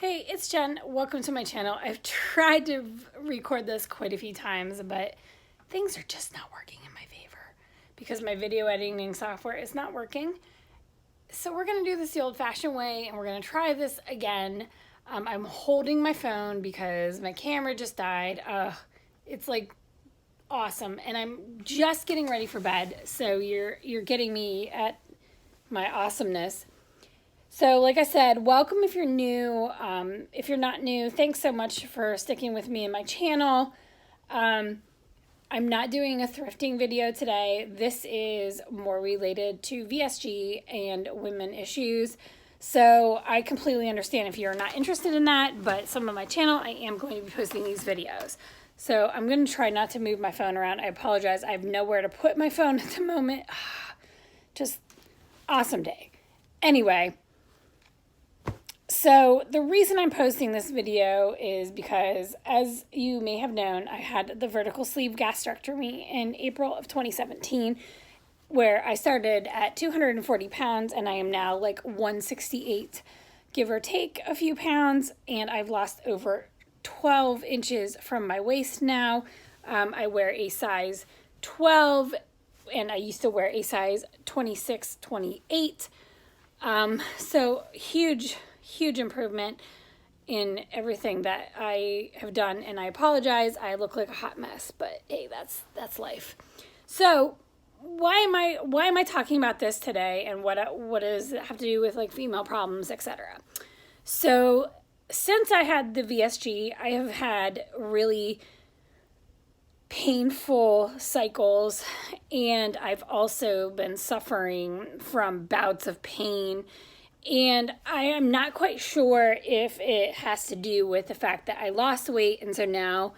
Hey, it's Jen. Welcome to my channel. I've tried to record this quite a few times, but things are just not working in my favor because my video editing software is not working. So we're going to do this the old-fashioned way, and we're going to try this again. I'm holding my phone because my camera just died. It's like awesome, and I'm just getting ready for bed, so you're getting me at my awesomeness. So like I said, welcome if you're new. If you're not new, thanks so much for sticking with me in my channel. I'm not doing a thrifting video today. This is more related to VSG and women issues. So I completely understand if you're not interested in that, but some of my channel, I am going to be posting these videos. So I'm going to try not to move my phone around. I apologize. I have nowhere to put my phone at the moment. Just awesome day. Anyway. So the reason I'm posting this video is because, as you may have known, I had the vertical sleeve gastrectomy in April of 2017, where I started at 240 pounds and I am now like 168, give or take a few pounds, and I've lost over 12 inches from my waist now. I wear a size 12 and I used to wear a size 26, 28. So huge improvement in everything that I have done, and I apologize. I look like a hot mess, but hey, that's life. So why am I talking about this today, and what does it have to do with like female problems, etc.? So since I had the VSG, I have had really painful cycles, and I've also been suffering from bouts of pain. And I am not quite sure if it has to do with the fact that I lost weight, and so now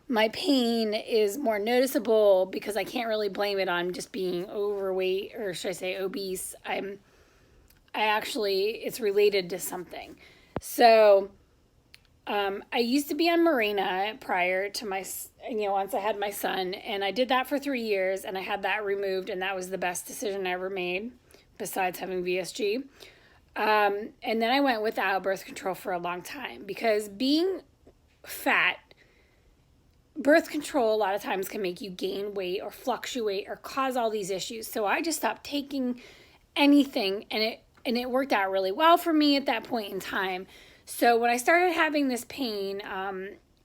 my pain is more noticeable, because I can't really blame it on just being overweight, or should I say obese. It's related to something. So I used to be on Mirena prior to once I had my son, and I did that for 3 years, and I had that removed, and that was the best decision I ever made besides having VSG. And then I went without birth control for a long time, because being fat, birth control a lot of times can make you gain weight or fluctuate or cause all these issues. So I just stopped taking anything, and it worked out really well for me at that point in time. So when I started having this pain,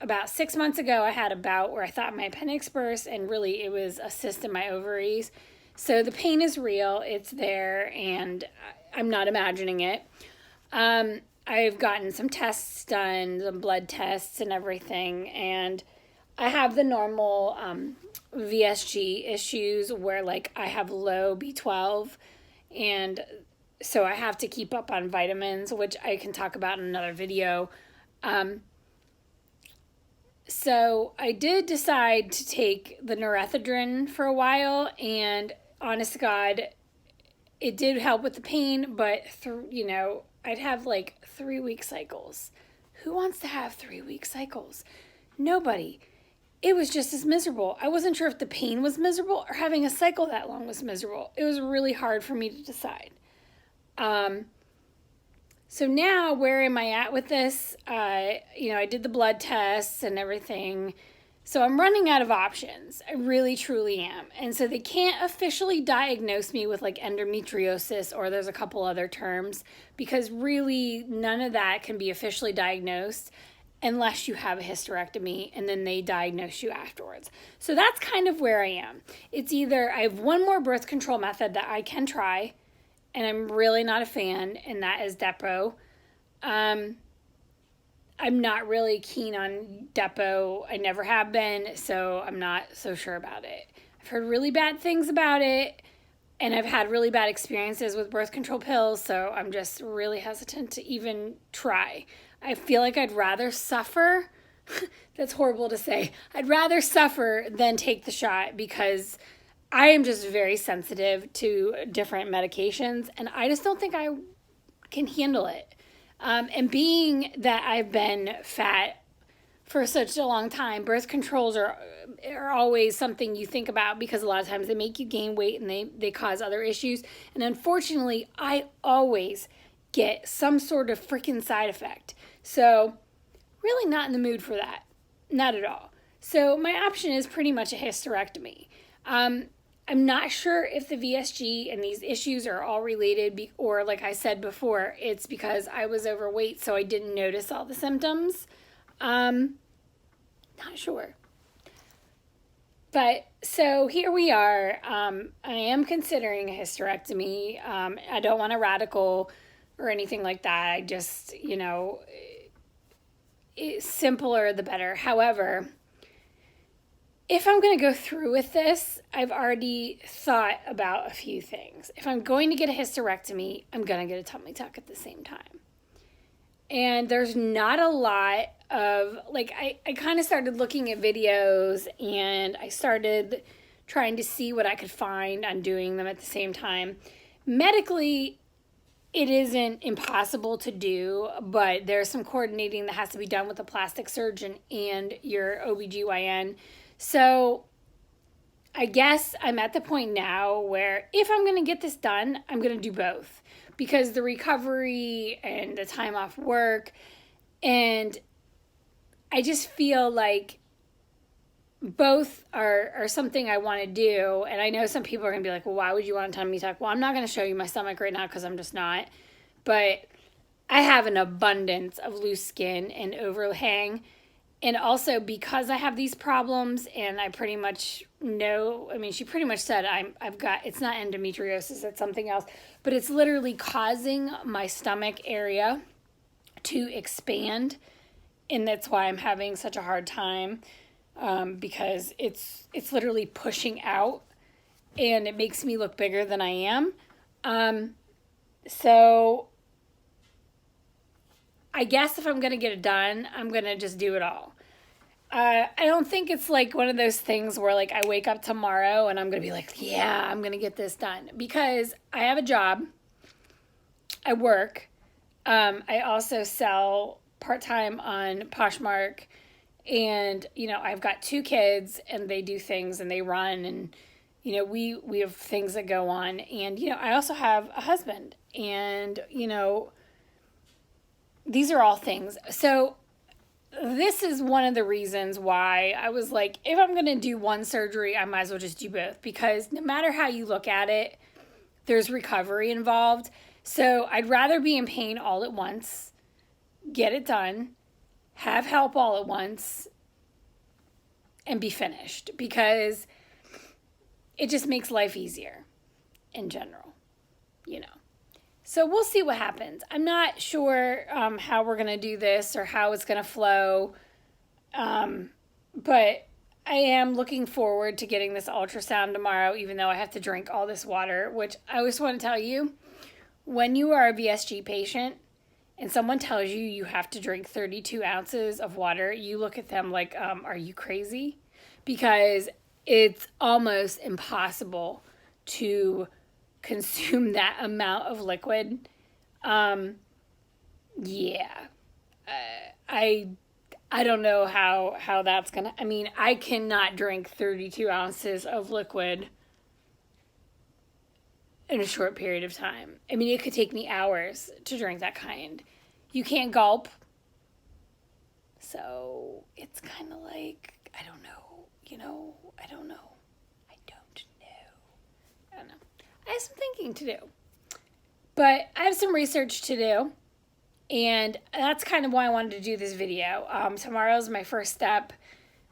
about 6 months ago, I had a bout where I thought my appendix burst, and really it was a cyst in my ovaries. So the pain is real, it's there, and I'm not imagining it. I've gotten some tests done, some blood tests and everything, and I have the normal VSG issues where like I have low B12, and so I have to keep up on vitamins, which I can talk about in another video. So I did decide to take the norethindrine for a while, and honest to God, it did help with the pain, but I'd have like 3-week cycles. Who wants to have 3-week cycles? Nobody. It was just as miserable. I wasn't sure if the pain was miserable or having a cycle that long was miserable. It was really hard for me to decide. So now, where am I at with this? I did the blood tests and everything. So I'm running out of options. I really, truly am. And so they can't officially diagnose me with like endometriosis, or there's a couple other terms, because really none of that can be officially diagnosed unless you have a hysterectomy, and then they diagnose you afterwards. So that's kind of where I am. It's either I have one more birth control method that I can try, and I'm really not a fan, and that is Depo. I'm not really keen on Depo. I never have been, so I'm not so sure about it. I've heard really bad things about it, and I've had really bad experiences with birth control pills, so I'm just really hesitant to even try. I feel like I'd rather suffer. That's horrible to say. I'd rather suffer than take the shot, because I am just very sensitive to different medications, and I just don't think I can handle it. And being that I've been fat for such a long time, birth controls are always something you think about, because a lot of times they make you gain weight and they cause other issues. And unfortunately, I always get some sort of freaking side effect. So really not in the mood for that. Not at all. So my option is pretty much a hysterectomy. I'm not sure if the VSG and these issues are all related, or like I said before, it's because I was overweight, so I didn't notice all the symptoms. Not sure. But so here we are. I am considering a hysterectomy. I don't want a radical or anything like that. I just, simpler the better. However, if I'm going to go through with this, I've already thought about a few things. If I'm going to get a hysterectomy, I'm going to get a tummy tuck at the same time. And there's not a lot of, I kind of started looking at videos, and I started trying to see what I could find on doing them at the same time. Medically, it isn't impossible to do, but there's some coordinating that has to be done with a plastic surgeon and your OBGYN. So I guess I'm at the point now where if I'm going to get this done, I'm going to do both, because the recovery and the time off work, and I just feel like both are something I want to do. And I know some people are going to be like, well, why would you want a tummy tuck? Well, I'm not going to show you my stomach right now because I'm just not. But I have an abundance of loose skin and overhang. And also because I have these problems, and I pretty much know, she pretty much said I've got, it's not endometriosis, it's something else, but it's literally causing my stomach area to expand. And that's why I'm having such a hard time, because it's literally pushing out, and it makes me look bigger than I am. So I guess if I'm going to get it done, I'm going to just do it all. I don't think it's like one of those things where I wake up tomorrow and I'm going to be like, yeah, I'm going to get this done, because I have a job. I work. I also sell part-time on Poshmark, and, I've got 2 kids, and they do things and they run, and, we have things that go on, and, I also have a husband, and, these are all things. So this is one of the reasons why I was like, if I'm going to do one surgery, I might as well just do both, because no matter how you look at it, there's recovery involved. So I'd rather be in pain all at once, get it done, have help all at once, and be finished, because it just makes life easier in general, So we'll see what happens. I'm not sure how we're going to do this or how it's going to flow, but I am looking forward to getting this ultrasound tomorrow, even though I have to drink all this water, which I always want to tell you, when you are a VSG patient and someone tells you you have to drink 32 ounces of water, you look at them like, are you crazy? Because it's almost impossible to consume that amount of liquid. I don't know how that's gonna, I cannot drink 32 ounces of liquid in a short period of time. It could take me hours to drink that kind. You can't gulp. So it's kind of like, I don't know. I don't know. I have some thinking to do. But I have some research to do. And that's kind of why I wanted to do this video. Tomorrow's my first step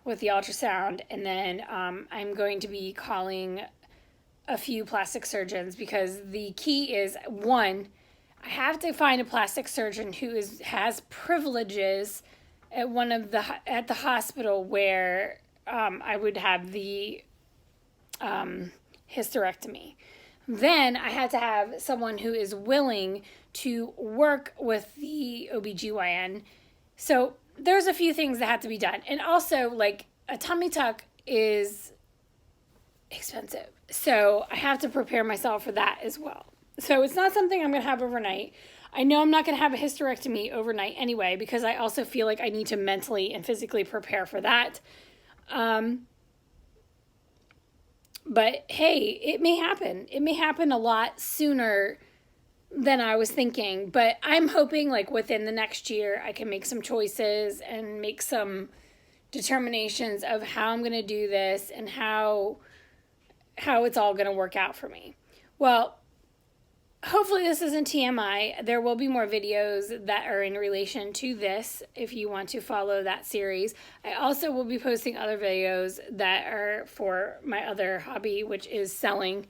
with the ultrasound. And then I'm going to be calling a few plastic surgeons, because the key is, one, I have to find a plastic surgeon who has privileges at at the hospital where I would have the hysterectomy. Then I had to have someone who is willing to work with the OBGYN. So there's a few things that have to be done. And also, a tummy tuck is expensive. So I have to prepare myself for that as well. So it's not something I'm going to have overnight. I know I'm not going to have a hysterectomy overnight anyway, because I also feel like I need to mentally and physically prepare for that. But hey, it may happen. It may happen a lot sooner than I was thinking. But I'm hoping like within the next year I can make some choices and make some determinations of how I'm going to do this and how it's all going to work out for me. Well, hopefully this isn't TMI. There will be more videos that are in relation to this if you want to follow that series. I also will be posting other videos that are for my other hobby, which is selling.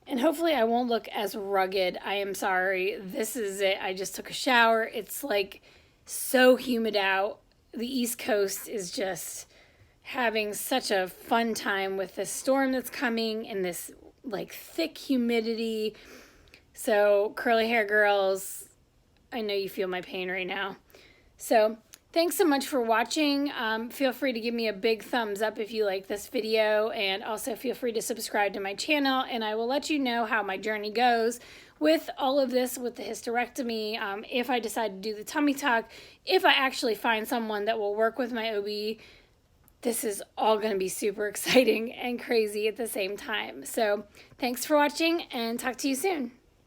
And hopefully I won't look as rugged. I am sorry. This is it. I just took a shower. It's like so humid out. The East Coast is just having such a fun time with this storm that's coming and this like thick humidity. So curly hair girls, I know you feel my pain right now. So thanks so much for watching. Feel free to give me a big thumbs up if you like this video, and also feel free to subscribe to my channel, and I will let you know how my journey goes with all of this, with the hysterectomy, if I decide to do the tummy tuck, if I actually find someone that will work with my OB. This is all going to be super exciting and crazy at the same time. So thanks for watching, and talk to you soon.